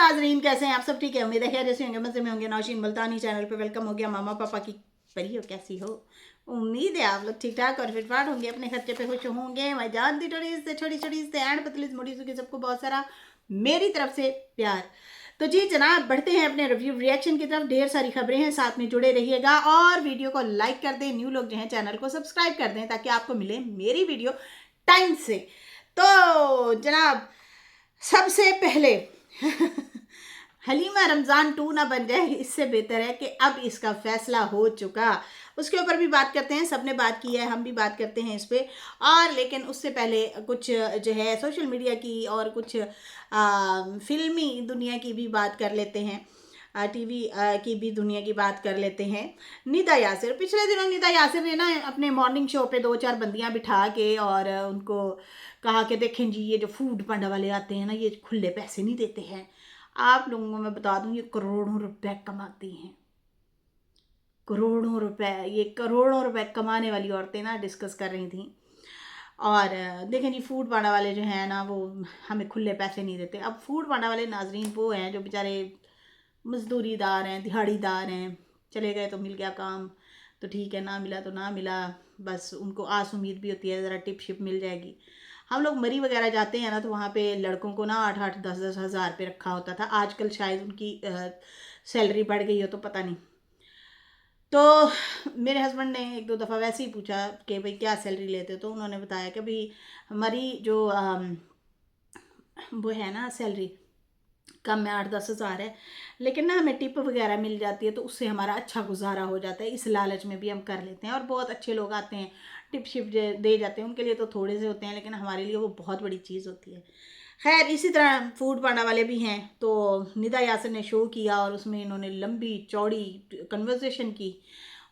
नाजरीन, कैसे हैं आप सब? ठीक है, उम्मीद है जैसे होंगे, मजे में होंगे। नौशीन मुल्तानी चैनल पे वेलकम हो गया। मामा पापा की परी हो, कैसी हो? उम्मीद है आप लोग ठीक ठाक और फिटफाट होंगे, अपने खर्चे पे खुश होंगे। मैं जानती छोटी छोटी से एंड पतली मोटी की सबको बहुत सारा मेरी तरफ से प्यार। तो जी जनाब, बढ़ते हैं अपने रिव्यू रिएक्शन की तरफ। ढेर सारी खबरें हैं, साथ में जुड़े रहिएगा और वीडियो को लाइक कर दें। न्यू लोग जो हैं चैनल को सब्सक्राइब कर दें ताकि आपको मिले मेरी वीडियो टाइम से। तो जनाब, सबसे पहले हलीमा रमज़ान 2 ना बन जाए, इससे बेहतर है कि अब इसका फैसला हो चुका। उसके ऊपर भी बात करते हैं, सबने बात की है, हम भी बात करते हैं इस पर। और लेकिन उससे पहले कुछ जो है सोशल मीडिया की और कुछ फिल्मी दुनिया की भी बात कर लेते हैं। टीवी की भी दुनिया की बात कर लेते हैं। निदा यासिर, पिछले दिनों निदा यासिर ने ना अपने मॉर्निंग शो पे 2-4 बंदियां बिठा के और उनको कहा कि देखें जी, ये जो फूड पांडा वाले आते हैं ना, ये खुले पैसे नहीं देते हैं। आप लोगों को मैं बता दूं, ये करोड़ों रुपए कमाती हैं। करोड़ों रुपए, ये करोड़ों रुपए कमाने वाली औरतें ना डिस्कस कर रही थी। और देखें जी, फूड पांडा वाले जो हैं ना, वो हमें खुले पैसे नहीं देते। अब फूड पांडा वाले नाजरीन वो हैं जो बेचारे मजदूरीदार हैं, दिहाड़ीदार हैं। चले गए तो मिल गया काम तो ठीक है, ना मिला तो ना मिला। बस उनको आस उम्मीद भी होती है ज़रा टिप शिप मिल जाएगी। हम लोग मरी वगैरह जाते हैं ना, तो वहाँ पे लड़कों को ना 8-8 10-10 हज़ार पे रखा होता था। आजकल शायद उनकी सैलरी बढ़ गई हो, तो पता नहीं। तो मेरे हस्बैंड ने 1-2 दफ़ा वैसे ही पूछा कि भाई क्या सैलरी लेते हो, तो उन्होंने बताया कि भाई हमारी जो वो है ना सैलरी कम में 8-10 हज़ार है, लेकिन ना हमें टिप वगैरह मिल जाती है, तो उससे हमारा अच्छा गुजारा हो जाता है। इस लालच में भी हम कर लेते हैं। और बहुत अच्छे लोग आते हैं, टिप शिप दे जाते हैं। उनके लिए तो थोड़े से होते हैं, लेकिन हमारे लिए वो बहुत बड़ी चीज़ होती है। खैर, इसी तरह फूड पांडा वाले भी हैं। तो निदा यासिर ने शो किया और उसमें इन्होंने लंबी चौड़ी कन्वर्सेशन की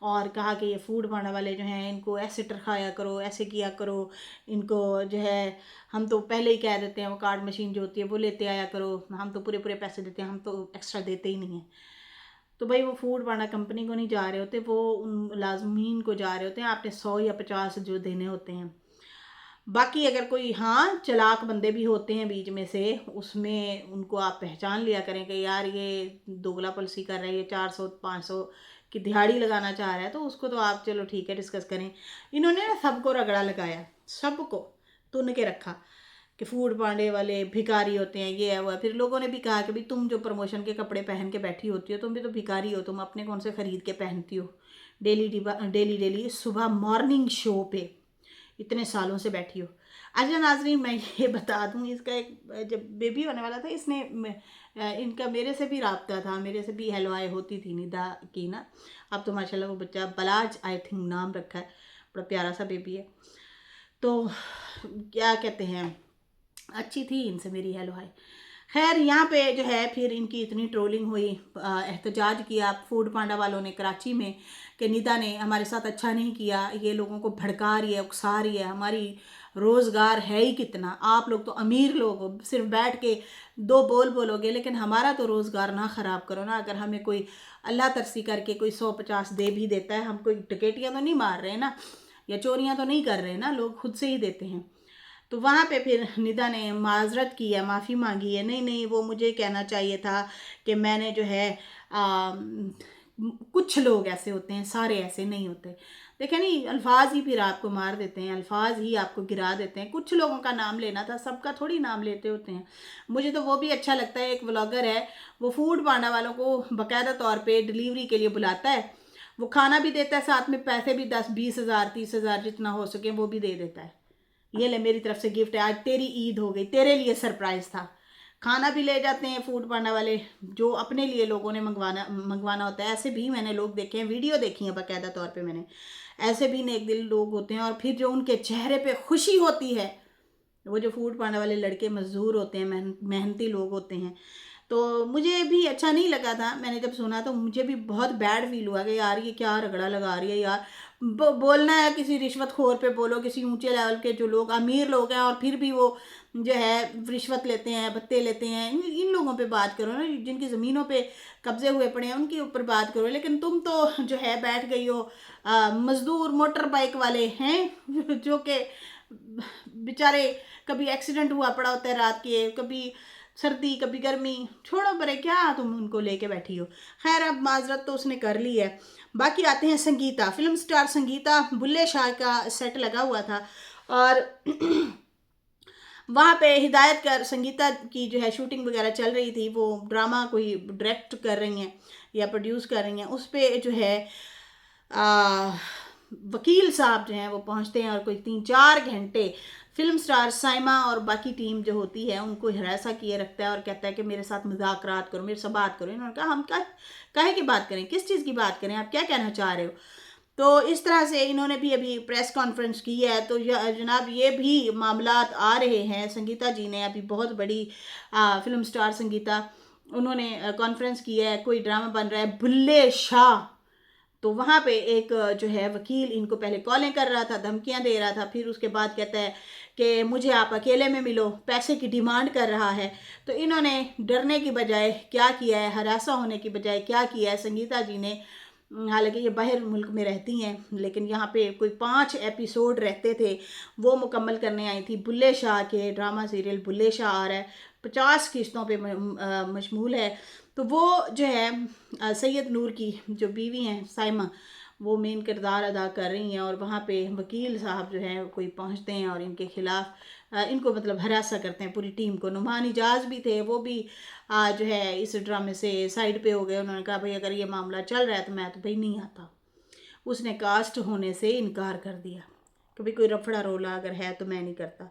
और कहा कि ये फूड पांडा वाले जो हैं, इनको ऐसे टरखाया करो, ऐसे किया करो। इनको जो है, हम तो पहले ही कह देते हैं वो कार्ड मशीन जो होती है वो लेते आया करो, हम तो पूरे पूरे पैसे देते हैं, हम तो एक्स्ट्रा देते ही नहीं हैं। तो भाई वो फूड पांडा कंपनी को नहीं जा रहे होते, वो उन लाजमीन को जा रहे होते हैं। आपने 100 या 50 जो देने होते हैं। बाकी अगर कोई हाँ चालाक बंदे भी होते हैं बीच में से, उसमें उनको आप पहचान लिया करें कि यार ये दोगला पॉलिसी कर रहा है, ये 400-500 की दिहाड़ी लगाना चाह रहा है, तो उसको तो आप चलो ठीक है डिस्कस करें। इन्होंने ना सबको रगड़ा लगाया, सबको तुन के रखा कि फूड पांडे वाले भिखारी होते हैं, ये है वो है। फिर लोगों ने भी कहा कि भाई तुम जो प्रमोशन के कपड़े पहन के बैठी होती हो, तुम भी तो भिखारी हो, तुम अपने कौन से खरीद के पहनती हो डेली डेली डेली सुबह मॉर्निंग शो पे इतने सालों से बैठी हो। अच्छा नाजरीन, मैं ये बता दूँ, इसका एक जब बेबी होने वाला था, इसने इनका मेरे से भी रब्ता था, मेरे से भी हेलो आए होती थी निदा की ना। अब तो माशाल्लाह वो बच्चा बलाज आई थिंक नाम रखा है, बड़ा प्यारा सा बेबी है। तो क्या कहते हैं, अच्छी थी इनसे मेरी हेलो हाय। खैर, यहाँ पे जो है फिर इनकी इतनी ट्रोलिंग हुई, एहतजाज किया फूड पांडा वालों ने कराची में कि निदा ने हमारे साथ अच्छा नहीं किया, ये लोगों को भड़का रही है, उकसा रही है, हमारी रोज़गार है ही कितना, आप लोग तो अमीर लोग हो, सिर्फ बैठ के दो बोल बोलोगे, लेकिन हमारा तो रोज़गार ना ख़राब करो ना। अगर हमें कोई अल्लाह तरसी करके कोई 100-50 दे भी देता है, हम कोई डकैतियाँ तो नहीं मार रहे ना, या चोरियाँ तो नहीं कर रहे ना, लोग खुद से ही देते हैं। तो वहाँ पे फिर निदा ने माजरत की है, माफ़ी मांगी है। नहीं नहीं, वो मुझे कहना चाहिए था कि मैंने जो है कुछ लोग ऐसे होते हैं, सारे ऐसे नहीं होते। देखें नहीं, अल्फाज ही फिर आपको मार देते हैं, अल्फाज ही आपको गिरा देते हैं। कुछ लोगों का नाम लेना था, सबका थोड़ी नाम लेते होते हैं। मुझे तो वो भी अच्छा लगता है, एक व्लॉगर है, वो फूड पांडा वालों को बाकायदा तौर पे डिलीवरी के लिए बुलाता है, वो खाना भी देता है, साथ में पैसे भी 10-20 हज़ार 30 हज़ार जितना हो सके वो भी दे देता है। ये ले मेरी तरफ से गिफ्ट है, आज तेरी ईद हो गई, तेरे लिए सरप्राइज था। खाना भी ले जाते हैं फूड पांडा वाले, जो अपने लिए लोगों ने मंगवाना होता है। ऐसे भी मैंने लोग देखे हैं, वीडियो देखी है बाकायदा तौर पे मैंने। ऐसे भी नेक दिल लोग होते हैं, और फिर जो उनके चेहरे पे खुशी होती है, वो जो फूड पांडा वाले लड़के मजदूर होते हैं, मेहनती लोग होते हैं। तो मुझे भी अच्छा नहीं लगा था, मैंने जब सुना तो मुझे भी बहुत बैड फील हुआ कि यार ये क्या रगड़ा लगा रही है यार। बोलना है किसी रिश्वत खोर पे बोलो, किसी ऊंचे लेवल के जो लोग अमीर लोग हैं और फिर भी वो जो है रिश्वत लेते हैं, भत्ते लेते हैं, इन लोगों पे बात करो ना, जिनकी ज़मीनों पे कब्जे हुए पड़े हैं उनके ऊपर बात करो। लेकिन तुम तो जो है बैठ गई हो मजदूर मोटर बाइक वाले हैं जो कि बेचारे कभी एक्सीडेंट हुआ पड़ा होता है रात के, कभी सर्दी कभी गर्मी, छोड़ो परे, क्या तुम उनको लेके बैठी हो। खैर अब माजरत तो उसने कर ली है। बाकी आते हैं संगीता, फिल्म स्टार संगीता, बुल्ले शाह का सेट लगा हुआ था और वहाँ पे हिदायत कर संगीता की जो है शूटिंग वगैरह चल रही थी, वो ड्रामा कोई डायरेक्ट कर रही हैं या प्रोड्यूस कर रही हैं, उस पे जो है आ, वकील साहब जो हैं वो पहुंचते हैं और कोई 3-4 घंटे फिल्म स्टार साइमा और बाकी टीम जो होती है उनको हिरासा किए रखता है और कहता है कि मेरे साथ मुज़ाकरात करो, मेरे से बात करो। इन्होंने कहा हम क्या काहे की बात करें, किस चीज़ की बात करें, आप क्या कहना चाह रहे हो। तो इस तरह से इन्होंने भी अभी प्रेस कॉन्फ्रेंस की है। तो जनाब ये भी मामलात आ रहे हैं। संगीता जी ने अभी बहुत बड़ी फिल्म स्टार संगीता, उन्होंने कॉन्फ्रेंस की है, कोई ड्रामा बन रहा है बुल्ले शाह। तो वहाँ पे एक जो है वकील इनको पहले कॉलें कर रहा था, धमकियाँ दे रहा था, फिर उसके बाद कहता है कि मुझे आप अकेले में मिलो, पैसे की डिमांड कर रहा है। तो इन्होंने डरने की बजाय क्या किया है, हरासा होने की बजाय क्या किया है संगीता जी ने, हालांकि ये बाहर मुल्क में रहती हैं लेकिन यहाँ पे कोई 5 एपिसोड रहते थे वो मुकम्मल करने आई थी। बुल्ले शाह के ड्रामा सीरियल बुल्ले शाह आ रहा है, 50 किस्तों पे मशमूल है। तो वो जो है सैयद नूर की जो बीवी हैं साइमा, वो मेन किरदार अदा कर रही हैं और वहाँ पे वकील साहब जो हैं कोई पहुँचते हैं और इनके खिलाफ इनको मतलब हरासा करते हैं पूरी टीम को। नुमान इजाज भी थे, वो भी जो है इस ड्रामे से साइड पे हो गए। उन्होंने कहा भाई अगर ये मामला चल रहा है तो मैं तो भाई नहीं आता। उसने कास्ट होने से इनकार कर दिया कि भाई कोई रफड़ा रोला अगर है तो मैं नहीं करता।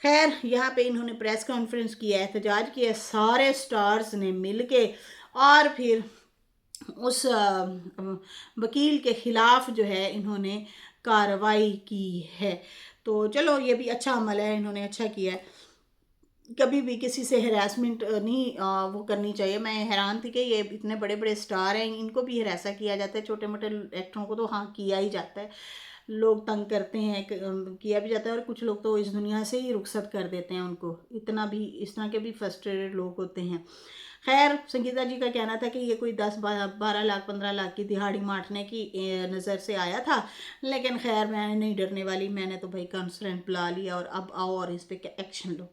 खैर यहाँ पे इन्होंने प्रेस कॉन्फ्रेंस किया है, एहतजाज किया, सारे स्टार्स ने मिल के और फिर उस वकील के ख़िलाफ़ जो है इन्होंने कार्रवाई की है। तो चलो ये भी अच्छा अमल है, इन्होंने अच्छा किया है। कभी भी किसी से हरासमेंट नहीं वो करनी चाहिए। मैं हैरान थी कि ये इतने बड़े बड़े स्टार हैं, इनको भी हरासा किया जाता है, छोटे मोटे एक्टरों को तो हाँ किया ही जाता है, लोग तंग करते हैं, किया भी जाता है और कुछ लोग तो इस दुनिया से ही रुखसत कर देते हैं उनको। इतना भी इस तरह के भी फ्रस्ट्रेटेड लोग होते हैं। खैर संगीता जी का कहना था कि ये कोई 10-12 लाख 15 लाख की दिहाड़ी मारने की नज़र से आया था, लेकिन खैर मैं नहीं डरने वाली, मैंने तो भाई कॉन्फ्रेंस बुला लिया और अब आओ और इस पर एक्शन लो।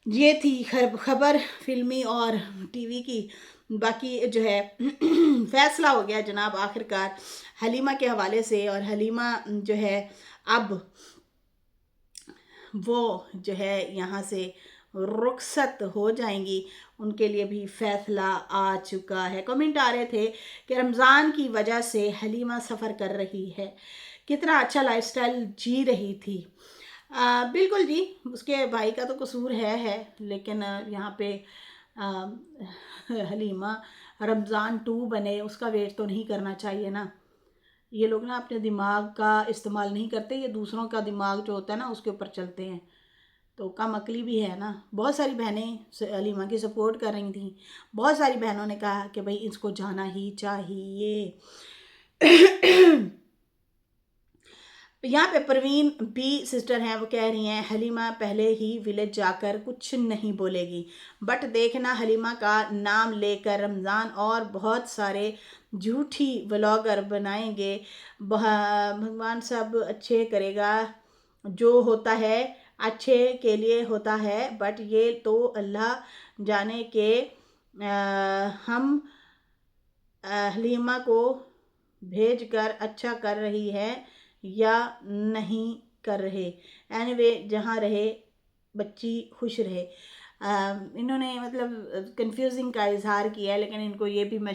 ये थी खबर फिल्मी और टीवी की। बाकी जो है फैसला हो गया जनाब आखिरकार हलीमा के हवाले से, और हलीमा जो है अब वो जो है यहाँ से रुखसत हो जाएंगी, उनके लिए भी फैसला आ चुका है। कमेंट आ रहे थे कि रमज़ान की वजह से हलीमा सफ़र कर रही है, कितना अच्छा लाइफस्टाइल जी रही थी। बिल्कुल जी, उसके भाई का तो कसूर है, लेकिन यहाँ पे आ, हलीमा रमज़ान 2 बने उसका वेट तो नहीं करना चाहिए ना। ये लोग ना अपने दिमाग का इस्तेमाल नहीं करते, ये दूसरों का दिमाग जो होता है ना उसके ऊपर चलते हैं। तो कम अकली भी है ना। बहुत सारी बहनें हलीमा की सपोर्ट कर रही थी, बहुत सारी बहनों ने कहा कि भाई इसको जाना ही चाहिए। यहाँ पे परवीन बी सिस्टर हैं, वो कह रही हैं हलीमा पहले ही विलेज जाकर कुछ नहीं बोलेगी, बट देखना हलीमा का नाम लेकर रमज़ान और बहुत सारे झूठी व्लॉगर बनाएंगे। भगवान सब अच्छे करेगा, जो होता है अच्छे के लिए होता है, बट ये तो अल्लाह जाने के हम हलीमा को भेज कर अच्छा कर रही है या नहीं कर रहे। एनीवे जहाँ रहे बच्ची खुश रहे। इन्होंने मतलब कंफ्यूजिंग का इजहार किया है, लेकिन इनको ये भी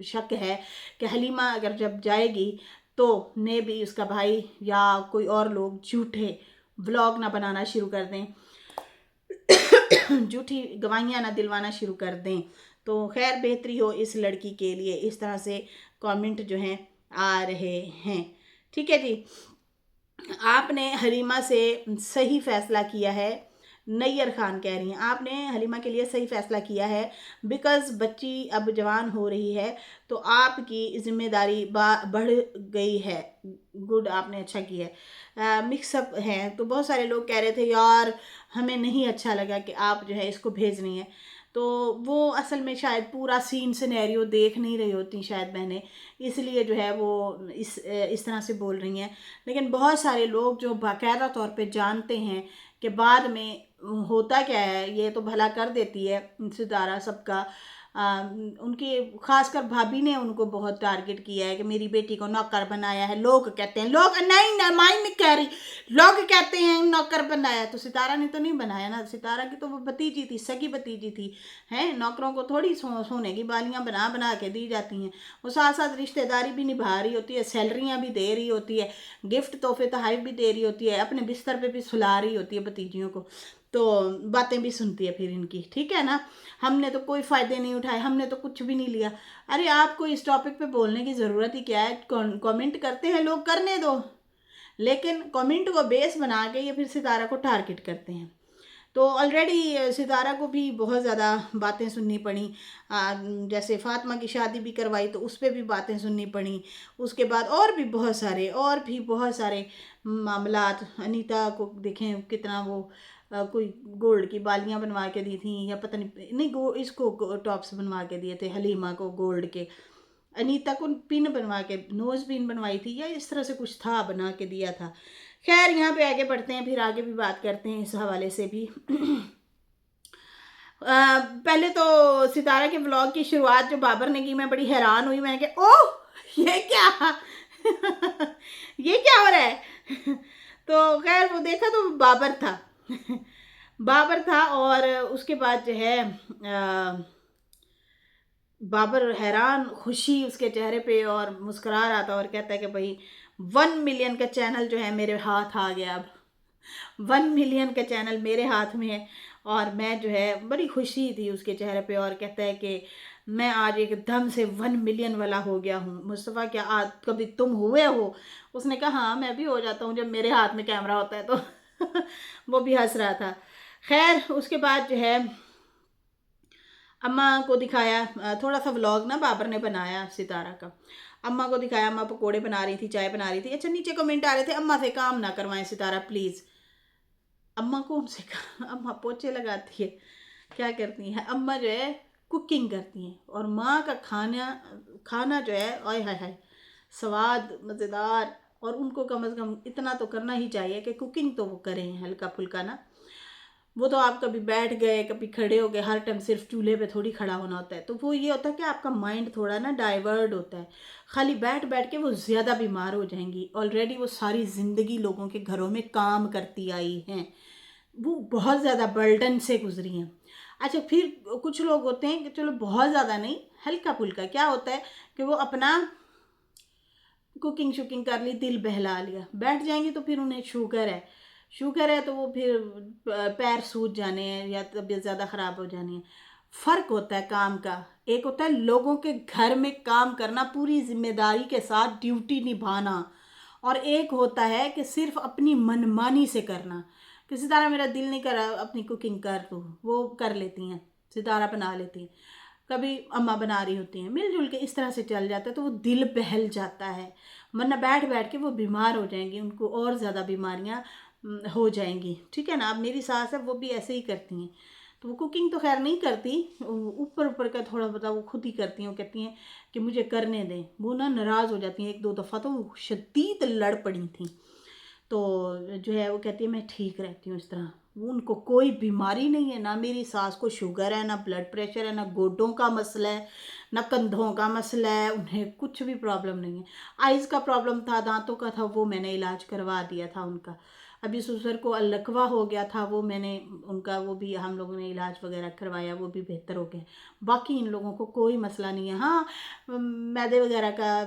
शक है कि हलीमा अगर जब जाएगी तो ने भी उसका भाई या कोई और लोग झूठे व्लॉग ना बनाना शुरू कर दें, झूठी गवाहियाँ ना दिलवाना शुरू कर दें। तो खैर बेहतरी हो इस लड़की के लिए, इस तरह से कमेंट जो हैं आ रहे हैं। ठीक है जी, आपने हलीमा से सही फैसला किया है। नैयर खान कह रही हैं आपने हलीमा के लिए सही फैसला किया है, बिकॉज़ बच्ची अब जवान हो रही है तो आपकी जिम्मेदारी बढ़ गई है। गुड, आपने अच्छा किया है। मिक्सअप है तो बहुत सारे लोग कह रहे थे यार हमें नहीं अच्छा लगा कि आप जो है इसको भेज रही हैं, तो वो असल में शायद पूरा सीन सिनेरियो देख नहीं रही होती शायद बहनें, इसलिए जो है वो इस तरह से बोल रही हैं। लेकिन बहुत सारे लोग जो बाकायदा तौर पे जानते हैं कि बाद में होता क्या है, ये तो भला कर देती है सितारा सबका। उनकी खासकर भाभी ने उनको बहुत टारगेट किया है कि मेरी बेटी को नौकर बनाया है। लोग कहते हैं, लोग नहीं ना, माई नहीं कह रही, लोग कहते हैं नौकर बनाया। तो सितारा ने तो नहीं बनाया ना, सितारा की तो वो भतीजी थी, सगी भतीजी थी। हैं, नौकरों को थोड़ी सोने की बालियां बना बना के दी जाती हैं। वो साथ साथ रिश्तेदारी भी निभा रही होती है, सैलरियाँ भी दे रही होती है, गिफ्ट तोहफे तोहफे भी दे रही होती है, अपने बिस्तर पे भी सुला रही होती है भतीजियों को। तो बातें भी सुनती है फिर इनकी, ठीक है ना। हमने तो कोई फ़ायदे नहीं उठाए, हमने तो कुछ भी नहीं लिया। अरे आपको इस टॉपिक पे बोलने की ज़रूरत ही क्या है? कमेंट करते हैं लोग, करने दो, लेकिन कमेंट को बेस बना के ये फिर सितारा को टारगेट करते हैं। तो ऑलरेडी सितारा को भी बहुत ज़्यादा बातें सुननी पड़ी। जैसे फातिमा की शादी भी करवाई तो उस पर भी बातें सुननी पड़ी। उसके बाद और भी बहुत सारे मामलात। अनीता को देखें कितना वो कोई गोल्ड की बालियां बनवा के दी थी, या पता नहीं, इसको टॉप्स बनवा के दिए थे हलीमा को गोल्ड के। अनीता को पिन बनवा के, नोज पिन बनवाई थी, या इस तरह से कुछ था, बना के दिया था। खैर, यहाँ पे आगे बढ़ते हैं, फिर आगे भी बात करते हैं इस हवाले से भी। पहले तो सितारा के व्लॉग की शुरुआत जो बाबर ने की, मैं बड़ी हैरान हुई। मैंने कहा ओह ये क्या ये क्या हो रहा है? तो खैर वो देखा तो बाबर था। बाबर था, और उसके बाद जो है बाबर हैरान, खुशी उसके चेहरे पे, और मुस्कुरा रहा था और कहता है कि भाई 1 मिलियन का चैनल जो है मेरे हाथ आ गया। अब 1 मिलियन का चैनल मेरे हाथ में है, और मैं जो है बड़ी खुशी थी उसके चेहरे पे। और कहता है कि मैं आज एकदम से 1 मिलियन वाला हो गया हूँ। मुस्तफ़ा, क्या आज कभी तुम हुए हो? उसने कहा हाँ, मैं भी हो जाता हूँ जब मेरे हाथ में कैमरा होता है तो। वो भी हंस रहा था। खैर, उसके बाद जो है अम्मा को दिखाया। थोड़ा सा व्लॉग ना बाबर ने बनाया सितारा का। अम्मा को दिखाया, अम्मा पकोड़े बना रही थी, चाय बना रही थी। अच्छा, नीचे कमेंट आ रहे थे, अम्मा से काम ना करवाएं सितारा प्लीज़। अम्मा को उनसे कहा, अम्मा पोछे लगाती है, क्या करती हैं अम्मा जो है, कुकिंग करती हैं। और माँ का खाना खाना जो है, आय हाय हाय, स्वाद मज़ेदार। और उनको कम से कम इतना तो करना ही चाहिए कि कुकिंग तो वो करें हल्का फुल्का ना। वो तो आप कभी बैठ गए, कभी खड़े हो गए, हर टाइम सिर्फ चूल्हे पे थोड़ी खड़ा होना होता है। तो वो ये होता है कि आपका माइंड थोड़ा ना डाइवर्ट होता है। खाली बैठ बैठ के वो ज़्यादा बीमार हो जाएंगी। ऑलरेडी वो सारी ज़िंदगी लोगों के घरों में काम करती आई हैं, वो बहुत ज़्यादा बर्डन से गुजरी हैं। अच्छा, फिर कुछ लोग होते हैं कि चलो बहुत ज़्यादा नहीं, हल्का फुल्का। क्या होता है कि वो अपना कुकिंग शुकिंग कर ली, दिल बहला लिया, बैठ जाएंगे तो फिर उन्हें शुगर है तो वो फिर पैर सूज जाने हैं या तबीयत ज़्यादा ख़राब हो जानी है। फ़र्क होता है काम का। एक होता है लोगों के घर में काम करना, पूरी जिम्मेदारी के साथ ड्यूटी निभाना, और एक होता है कि सिर्फ अपनी मनमानी से करना। कि सितारा मेरा दिल नहीं कर रहा, अपनी कुकिंग कर तू, वो कर लेती हैं, सितारा बना लेती हैं, कभी अम्मा बना रही होती हैं, मिलजुल के इस तरह से चल जाता है। तो वो दिल बहल जाता है, वरना बैठ बैठ के वो बीमार हो जाएंगी, उनको और ज़्यादा बीमारियाँ हो जाएंगी, ठीक है ना। अब मेरी सास है, वो भी ऐसे ही करती हैं। तो वो कुकिंग तो खैर नहीं करती, ऊपर ऊपर का थोड़ा बहुत वो खुद ही करती हैं। वो कहती हैं कि मुझे करने दें। वो ना नाराज़ हो जाती हैं। एक दो दफ़ा तो वो शदीद लड़ पड़ी थी। तो जो है वो कहती है मैं ठीक रहती हूँ इस तरह। वो उनको कोई बीमारी नहीं है, ना मेरी सास को शुगर है, ना ब्लड प्रेशर है, ना गोडों का मसला है, ना कंधों का मसला है, उन्हें कुछ भी प्रॉब्लम नहीं है। आइज़ का प्रॉब्लम था, दांतों का था, वो मैंने इलाज करवा दिया था उनका। अभी ससुर को अलकवा हो गया था, वो मैंने उनका, वो भी हम लोगों ने इलाज वगैरह करवाया, वो भी बेहतर हो गया। बाकी इन लोगों को कोई मसला नहीं है। हाँ, मैदे वगैरह का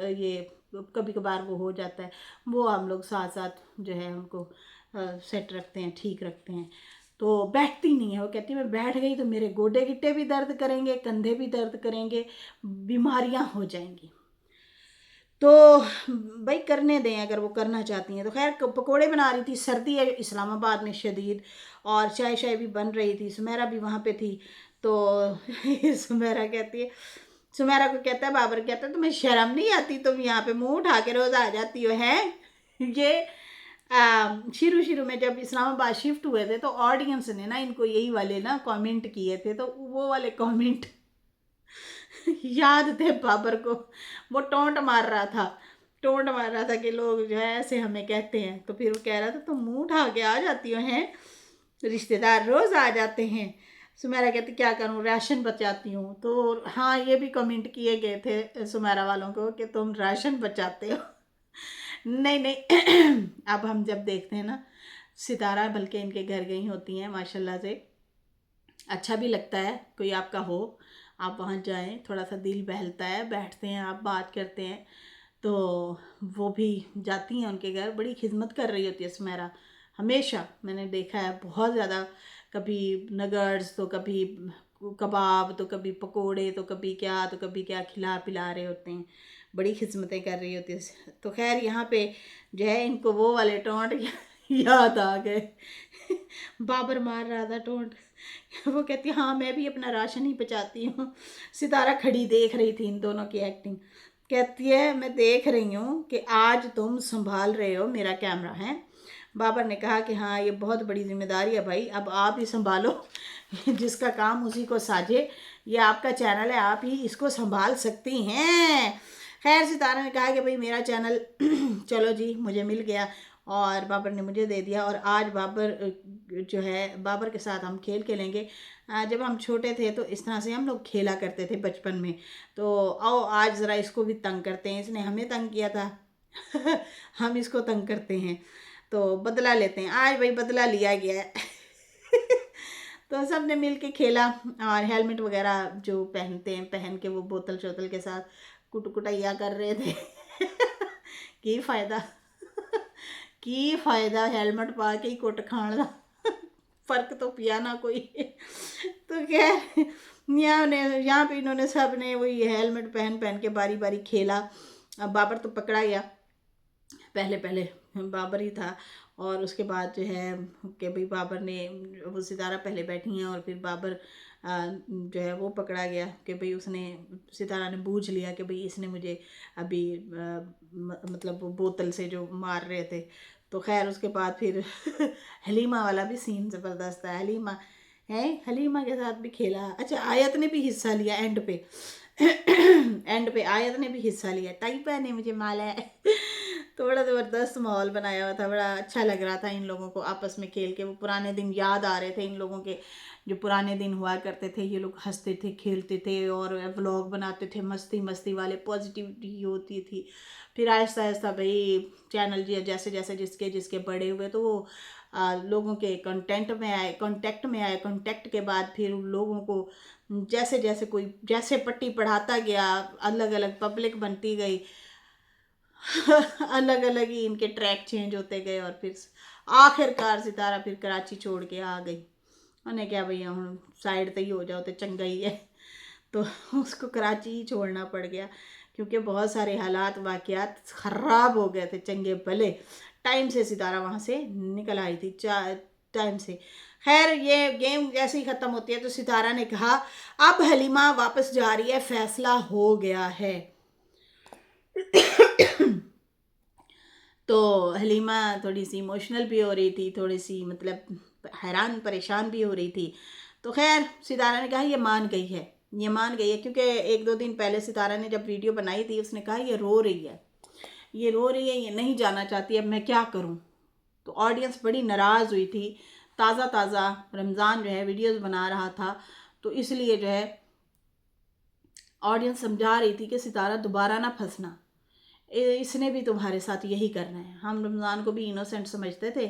ये कभी कभार वो हो जाता है, वो हम लोग साथ साथ जो है उनको सेट रखते हैं, ठीक रखते हैं। तो बैठती नहीं है, वो कहती है मैं बैठ गई तो मेरे गोडे गिट्टे भी दर्द करेंगे, कंधे भी दर्द करेंगे, बीमारियां हो जाएंगी। तो भाई करने दें अगर वो करना चाहती हैं तो। खैर, पकोड़े बना रही थी, सर्दी है इस्लामाबाद में शदीद, और चाय शाय भी बन रही थी। सुमेरा भी वहाँ पे थी। तो सुमेरा कहती है, सुमेरा को कहता है, बाबर कहता है तुम्हें शर्म नहीं आती, तुम यहाँ पे मुंह उठा के रोज आ जाती हो हैं। ये शुरू शुरू में जब इस्लामाबाद शिफ्ट हुए थे तो ऑडियंस ने ना इनको यही वाले ना कमेंट किए थे। तो वो वाले कमेंट याद थे बाबर को। वो टोंट मार रहा था कि लोग जो है ऐसे हमें कहते हैं। तो फिर वो कह रहा था तुम मुंह उठा के आ जाती हो हैं। रिश्तेदार रोज़ आ जाते हैं। सुमेरा कहती क्या करूँ, राशन बचाती हूँ। तो हाँ, ये भी कमेंट किए गए थे सुमेरा वालों को कि तुम राशन बचाते हो। नहीं नहीं अब हम जब देखते हैं ना, सितारा बल्कि इनके घर गई होती हैं माशाल्लाह से, अच्छा भी लगता है कोई आपका हो, आप वहाँ जाएं, थोड़ा सा दिल बहलता है, बैठते हैं आप, बात करते हैं। तो वो भी जाती हैं उनके घर, बड़ी खिदमत कर रही होती है सुमेरा हमेशा, मैंने देखा है बहुत ज़्यादा। कभी नगर्स तो कभी कबाब तो कभी पकोड़े तो कभी क्या तो कभी क्या खिला पिला रहे होते हैं, बड़ी खिदमतें कर रही होती है। तो खैर यहाँ पे जो है इनको वो वाले टोंट याद आ गए। बाबर मार रहा था टोंट। वो कहती हाँ मैं भी अपना राशन ही बचाती हूँ। सितारा खड़ी देख रही थी इन दोनों की एक्टिंग। कहती है मैं देख रही हूँ कि आज तुम संभाल रहे हो मेरा कैमरा है। बाबर ने कहा कि हाँ ये बहुत बड़ी जिम्मेदारी है भाई, अब आप ही संभालो। जिसका काम उसी को साझे, ये आपका चैनल है, आप ही इसको संभाल सकती हैं। खैर सितारा ने कहा कि भाई मेरा चैनल चलो जी मुझे मिल गया, और बाबर ने मुझे दे दिया। और आज बाबर जो है, बाबर के साथ हम खेल खेलेंगे। जब हम छोटे थे तो इस तरह से हम लोग खेला करते थे बचपन में। तो आओ आज ज़रा इसको भी तंग करते हैं, इसने हमें तंग किया था। हम इसको तंग करते हैं, तो बदला लेते हैं। आज भाई बदला लिया गया है। तो सब ने मिल के खेला, और हेलमेट वगैरह जो पहनते हैं पहन के वो बोतल शोतल के साथ कुटकुटाइया कर रहे थे। की फ़ायदा की फ़ायदा हेलमेट पा के ही कुट खाण का। फ़र्क तो पिया ना कोई। तो खैर यहाँ पे इन्होंने सब ने वही हेलमेट पहन पहन के बारी बारी खेला। अब बाबर तो पकड़ा गया, पहले पहले बाबर ही था। और उसके बाद जो है कि भाई बाबर ने, वो सितारा पहले बैठी हैं और फिर बाबर जो है वो पकड़ा गया कि भाई उसने, सितारा ने बूझ लिया कि भाई इसने मुझे अभी मतलब वो बोतल से जो मार रहे थे। तो खैर उसके बाद फिर हलीमा वाला भी सीन ज़बरदस्त है। हलीमा है, हलीमा के साथ भी खेला। अच्छा आयत ने भी हिस्सा लिया एंड पे। एंड पे आयत ने भी हिस्सा लिया, टाइपा ने मुझे माला है। तो बड़ा ज़बरदस्त माहौल बनाया हुआ था, बड़ा अच्छा लग रहा था इन लोगों को आपस में खेल के। वो पुराने दिन याद आ रहे थे इन लोगों के, जो पुराने दिन हुआ करते थे। ये लोग हंसते थे, खेलते थे और व्लॉग बनाते थे, मस्ती मस्ती वाले, पॉजिटिविटी होती थी। फिर आहिस्ता आहिस्ता भाई चैनल जी जैसे जैसे जिसके जिसके बड़े हुए तो वो लोगों के कांटेक्ट में आए। कांटेक्ट के बाद फिर उन लोगों को जैसे जैसे कोई जैसे पट्टी पढ़ाता गया, अलग अलग पब्लिक बनती गई। अलग अलग ही इनके ट्रैक चेंज होते गए, और फिर आखिरकार सितारा फिर कराची छोड़ के आ गई। उन्हें क्या भैया हम साइड पे ही हो जाओ तो चंगा ही है। तो उसको कराची ही छोड़ना पड़ गया, क्योंकि बहुत सारे हालात वाक़यात ख़राब हो गए थे चंगे भले। टाइम से सितारा वहाँ से निकल आई थी, टाइम से। खैर ये गेम जैसे ही ख़त्म होती है तो सितारा ने कहा अब हलीमा वापस जा रही है, फ़ैसला हो गया है। तो हलीमा थोड़ी सी इमोशनल भी हो रही थी, थोड़ी सी मतलब हैरान परेशान भी हो रही थी। तो खैर सितारा ने कहा ये मान गई है, ये मान गई है, क्योंकि एक दो दिन पहले सितारा ने जब वीडियो बनाई थी उसने कहा ये रो रही है, ये रो रही है, ये नहीं जाना चाहती, अब मैं क्या करूं। तो ऑडियंस बड़ी नाराज़ हुई थी। ताज़ा ताज़ा रमज़ान जो है वीडियोस बना रहा था, तो इसलिए जो है ऑडियंस समझा रही थी कि सितारा दोबारा ना फंसना, इसने भी तुम्हारे साथ यही करना है। हम रमज़ान को भी इनोसेंट समझते थे,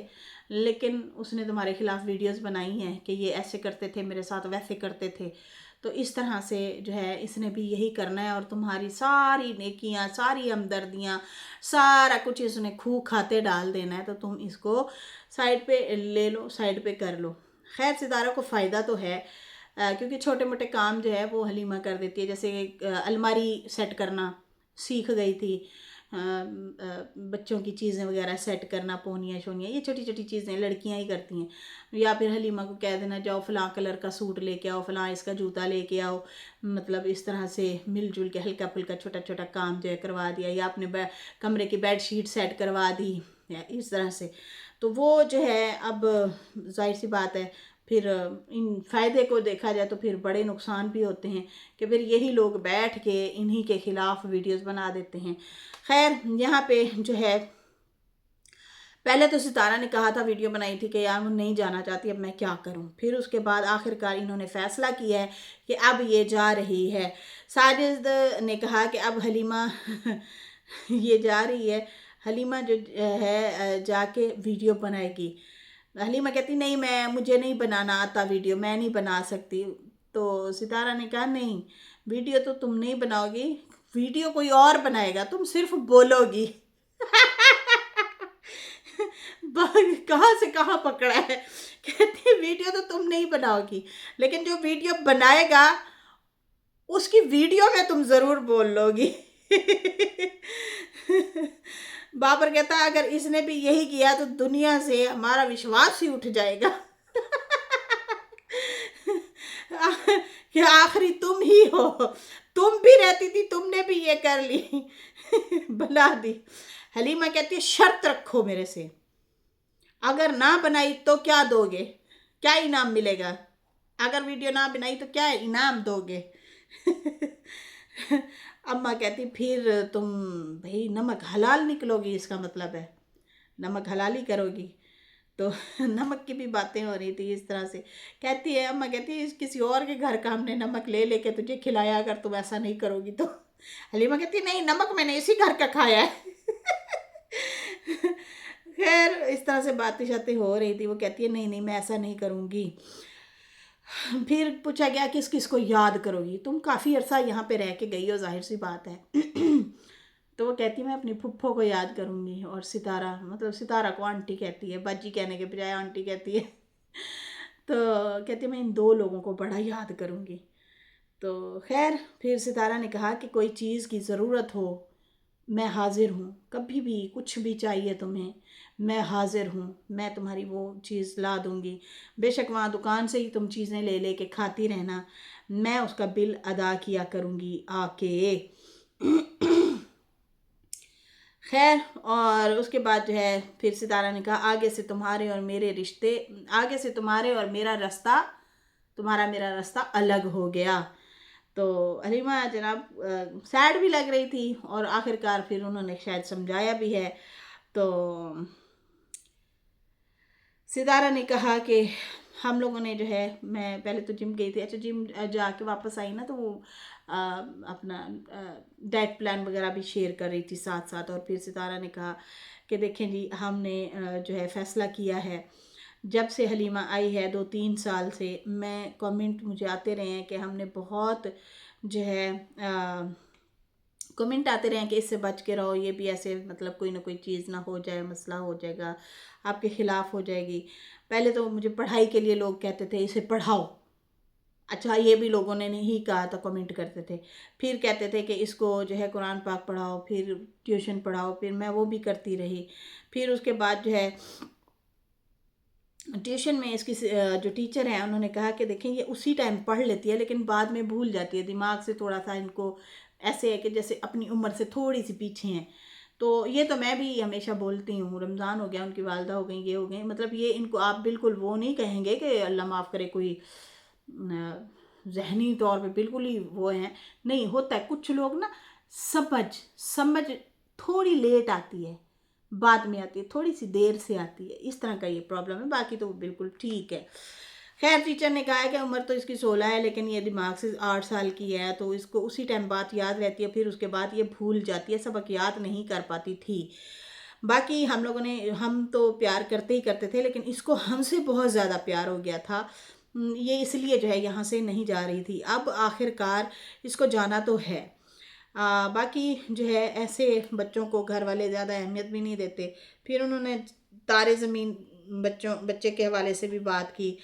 लेकिन उसने तुम्हारे खिलाफ वीडियोस बनाई हैं कि ये ऐसे करते थे मेरे साथ, वैसे करते थे। तो इस तरह से जो है इसने भी यही करना है, और तुम्हारी सारी नेकियां, सारी हमदर्दियां, सारा कुछ इसने खूह खाते डाल देना है। तो तुम इसको साइड पे ले लो, साइड पे कर लो। खैर सितारा को फ़ायदा तो है, क्योंकि छोटे मोटे काम जो है वो हलीमा कर देती है। जैसे अलमारी सेट करना सीख गई थी, बच्चों की चीज़ें वगैरह सेट करना, पोनियाँ शोनियाँ, ये छोटी छोटी चीज़ें लड़कियां ही करती हैं। या फिर हलीमा को कह देना जाओ फ़लाँ कलर का सूट लेके आओ, फ़लाँ इसका जूता लेके आओ। मतलब इस तरह से मिलजुल के हल्का फुल्का छोटा छोटा काम जो है करवा दिया, या अपने कमरे की बेड शीट सेट करवा दी, या इस तरह से। तो वो जो है अब जाहिर सी बात है, फिर इन फ़ायदे को देखा जाए तो फिर बड़े नुकसान भी होते हैं कि फिर यही लोग बैठ के इन्हीं के ख़िलाफ़ वीडियोस बना देते हैं। खैर यहाँ पे जो है पहले तो सितारा ने कहा था, वीडियो बनाई थी कि यार मैं नहीं जाना चाहती, अब मैं क्या करूं। फिर उसके बाद आखिरकार इन्होंने फ़ैसला किया है कि अब ये जा रही है। साजिद ने कहा कि अब हलीमा ये जा रही है, हलीमा जो है जाके वीडियो बनाएगी। हलीमा कहती नहीं, मुझे नहीं बनाना आता वीडियो, मैं नहीं बना सकती। तो सितारा ने कहा नहीं, वीडियो तो तुम नहीं बनाओगी, वीडियो कोई और बनाएगा, तुम सिर्फ बोलोगी। कहाँ से कहाँ पकड़ा है। कहती है वीडियो तो तुम नहीं बनाओगी, लेकिन जो वीडियो बनाएगा उसकी वीडियो में तुम जरूर बोल लोगी। बाबर कहता है अगर इसने भी यही किया तो दुनिया से हमारा विश्वास ही उठ जाएगा। कि आखिरी तुम ही हो, तुम भी रहती थी, तुमने भी ये कर ली। बना दी। हलीमा कहती है शर्त रखो मेरे से, अगर ना बनाई तो क्या दोगे, क्या इनाम मिलेगा, अगर वीडियो ना बनाई तो क्या इनाम दोगे। अम्मा कहती फिर तुम भाई नमक हलाल निकलोगी, इसका मतलब है नमक हलाली करोगी। तो नमक की भी बातें हो रही थी इस तरह से। कहती है अम्मा, कहती है किसी और के घर का हमने नमक ले लेके तुझे खिलाया, अगर तुम ऐसा नहीं करोगी तो। हलीमा कहती नहीं, नमक मैंने इसी घर का खाया है। खैर इस तरह से बातें शातें हो रही थी। वो कहती है नहीं नहीं, मैं ऐसा नहीं करूँगी। फिर पूछा गया किस किस को याद करोगी, तुम काफ़ी अरसा यहाँ पे रह के गई हो, जाहिर सी बात है। तो वो कहती है मैं अपनी फुफ्फो को याद करूँगी, और सितारा, मतलब सितारा को आंटी कहती है, बाजी कहने के बजाय आंटी कहती है। तो कहती है मैं इन दो लोगों को बड़ा याद करूँगी। तो खैर फिर सितारा ने कहा कि कोई चीज़ की ज़रूरत हो मैं हाजिर हूँ, कभी भी कुछ भी चाहिए तुम्हें मैं हाजिर हूँ, मैं तुम्हारी वो चीज़ ला दूँगी। बेशक वहाँ दुकान से ही तुम चीज़ें ले ले के खाती रहना, मैं उसका बिल अदा किया करूँगी आके। खैर और उसके बाद जो है फिर सितारा ने कहा आगे से तुम्हारे और मेरे रिश्ते, आगे से तुम्हारे और मेरा रास्ता, तुम्हारा मेरा रास्ता अलग हो गया। तो हलीमा जनाब सैड भी लग रही थी, और आखिरकार फिर उन्होंने शायद समझाया भी है। तो सितारा ने कहा कि हम लोगों ने जो है, मैं पहले तो जिम गई थी, अच्छा जिम जाके वापस आई ना, तो वो अपना डाइट प्लान वगैरह भी शेयर कर रही थी साथ साथ। और फिर सितारा ने कहा कि देखें जी हमने जो है फ़ैसला किया है, जब से हलीमा आई है 2-3 साल से, मैं कमेंट मुझे आते रहे हैं कि हमने बहुत जो है कमेंट आते रहे हैं कि इससे बच के रहो, ये भी ऐसे मतलब कोई ना कोई चीज़ ना हो जाए, मसला हो जाएगा, आपके ख़िलाफ़ हो जाएगी। पहले तो मुझे पढ़ाई के लिए लोग कहते थे इसे पढ़ाओ, अच्छा ये भी लोगों ने नहीं कहा था, कमेंट करते थे। फिर कहते थे कि इसको जो है कुरान पाक पढ़ाओ, फिर ट्यूशन पढ़ाओ, फिर मैं वो भी करती रही। फिर उसके बाद जो है ट्यूशन में इसकी जो टीचर हैं उन्होंने कहा कि देखें ये उसी टाइम पढ़ लेती है लेकिन बाद में भूल जाती है, दिमाग से थोड़ा सा इनको ऐसे है कि जैसे अपनी उम्र से थोड़ी सी पीछे हैं। तो ये तो मैं भी हमेशा बोलती हूँ, रमज़ान हो गया, उनकी वालदा हो गई, ये हो गई, मतलब ये इनको आप बिल्कुल वो नहीं कहेंगे कि अल्लाह माफ़ करे कोई ज़हनी तौर पे बिल्कुल ही वो हैं, नहीं होता है कुछ लोग ना, समझ समझ थोड़ी लेट आती है, बाद में आती है, थोड़ी सी देर से आती है, इस तरह का ये प्रॉब्लम है, बाकी तो बिल्कुल ठीक है। खैर टीचर ने कहा है कि उम्र तो इसकी 16 है लेकिन ये दिमाग से 8 साल की है, तो इसको उसी टाइम बात याद रहती है, फिर उसके बाद ये भूल जाती है, सबक याद नहीं कर पाती थी। बाकी हम लोगों ने, हम तो प्यार करते ही करते थे, लेकिन इसको हमसे बहुत ज़्यादा प्यार हो गया था। ये इसलिए जो है यहाँ से नहीं जा रही थी, अब आखिरकार इसको जाना तो है। बाकी जो है ऐसे बच्चों को घर वाले ज़्यादा अहमियत भी नहीं देते। फिर उन्होंने तारे ज़मीन बच्चे के हवाले से भी बात की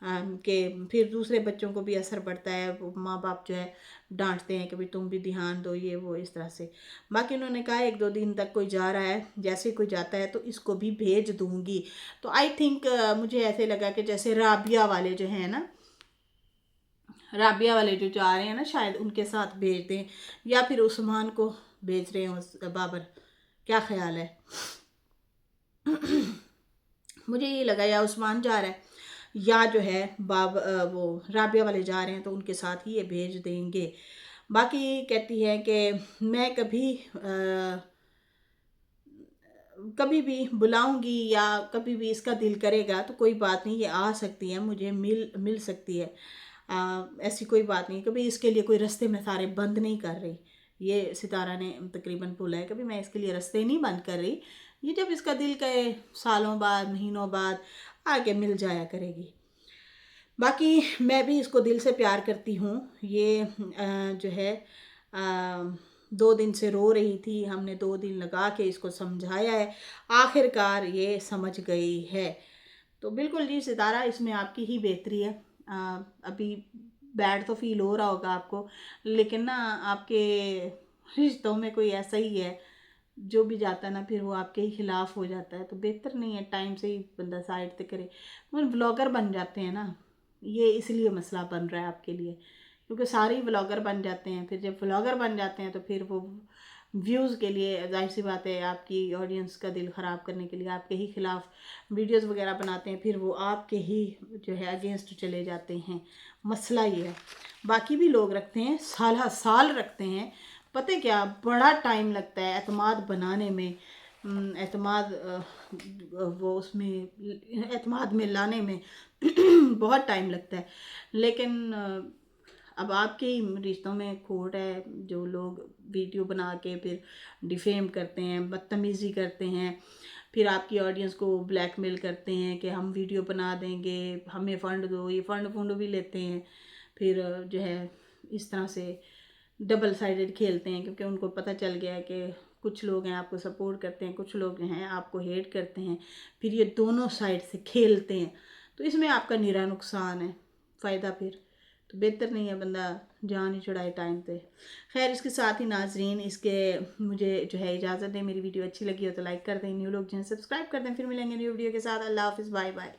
कि फिर दूसरे बच्चों को भी असर पड़ता है, वो माँ बाप जो है डांटते हैं कि भाई तुम भी ध्यान दो, ये वो इस तरह से। बाकी उन्होंने कहा 1-2 दिन तक कोई जा रहा है, जैसे कोई जाता है तो इसको भी भेज दूँगी। तो आई थिंक मुझे ऐसे लगा कि जैसे राबिया वाले जो हैं ना, राबिया वाले जो जा रहे हैं ना, शायद उनके साथ भेज दें, या फिर उस्मान को भेज रहे हैं उस बाबर, क्या ख्याल है। मुझे ये लगा या उस्मान जा रहा है या जो है वो राबिया वाले जा रहे हैं, तो उनके साथ ही ये भेज देंगे। बाकी कहती है कि मैं कभी कभी भी बुलाऊंगी या कभी भी इसका दिल करेगा तो कोई बात नहीं, ये आ सकती है, मुझे मिल मिल सकती है। ऐसी कोई बात नहीं, कभी इसके लिए कोई रास्ते में सारे बंद नहीं कर रही। ये सितारा ने तकरीबन बोला है, कभी मैं इसके लिए रास्ते नहीं बंद कर रही। ये जब इसका दिल करे सालों बाद महीनों बाद आके मिल जाया करेगी। बाकी मैं भी इसको दिल से प्यार करती हूँ। ये जो है 2 दिन से रो रही थी, हमने 2 दिन लगा के इसको समझाया है, आखिरकार ये समझ गई है। तो बिल्कुल जी सितारा, इसमें आपकी ही बेहतरी है। अभी बैड तो फील हो रहा होगा आपको, लेकिन ना आपके रिश्तों में कोई ऐसा ही है जो भी जाता है ना फिर वो आपके ही खिलाफ हो जाता है। तो बेहतर नहीं है, टाइम से ही बंदा साइड से करे। वो व्लॉगर बन जाते हैं ना, ये इसलिए मसला बन रहा है आपके लिए, क्योंकि सारे ही व्लॉगर बन जाते हैं। फिर जब व्लॉगर बन जाते हैं तो फिर वो व्यूज़ के लिए, जाहिर सी बात है, आपकी ऑडियंस का दिल ख़राब करने के लिए आपके ही खिलाफ वीडियोस वगैरह बनाते हैं, फिर वो आपके ही जो है अगेंस्ट चले जाते हैं। मसला ये है। बाकी भी लोग रखते हैं, साल साल रखते हैं, पता है क्या, बड़ा टाइम लगता है एतमाद बनाने में, एतमाद वो उसमें एतमाद में लाने में बहुत टाइम लगता है। लेकिन अब आपके ही रिश्तों में खोट है। जो लोग वीडियो बना के फिर डिफेम करते हैं, बदतमीज़ी करते हैं, फिर आपकी ऑडियंस को ब्लैकमेल करते हैं कि हम वीडियो बना देंगे, हमें फ़ंड दो, ये फ़ंड फंड भी लेते हैं। फिर जो है इस तरह से डबल साइडेड खेलते हैं, क्योंकि उनको पता चल गया है कि कुछ लोग हैं आपको सपोर्ट करते हैं, कुछ लोग हैं आपको हेट करते हैं। फिर ये दोनों साइड से खेलते हैं, तो इसमें आपका निरा नुकसान है, फ़ायदा फिर तो बेहतर नहीं है बंदा जान ही छुड़ाए टाइम पे। खैर, इसके साथ ही नाजरीन, इसके मुझे जो है इजाज़त दें। मेरी वीडियो अच्छी लगी हो तो लाइक कर दें, न्यू लोग जो हैं सब्सक्राइब कर दें। फिर मिलेंगे न्यू वीडियो के साथ। अल्लाह हाफिज़, बाय बाय।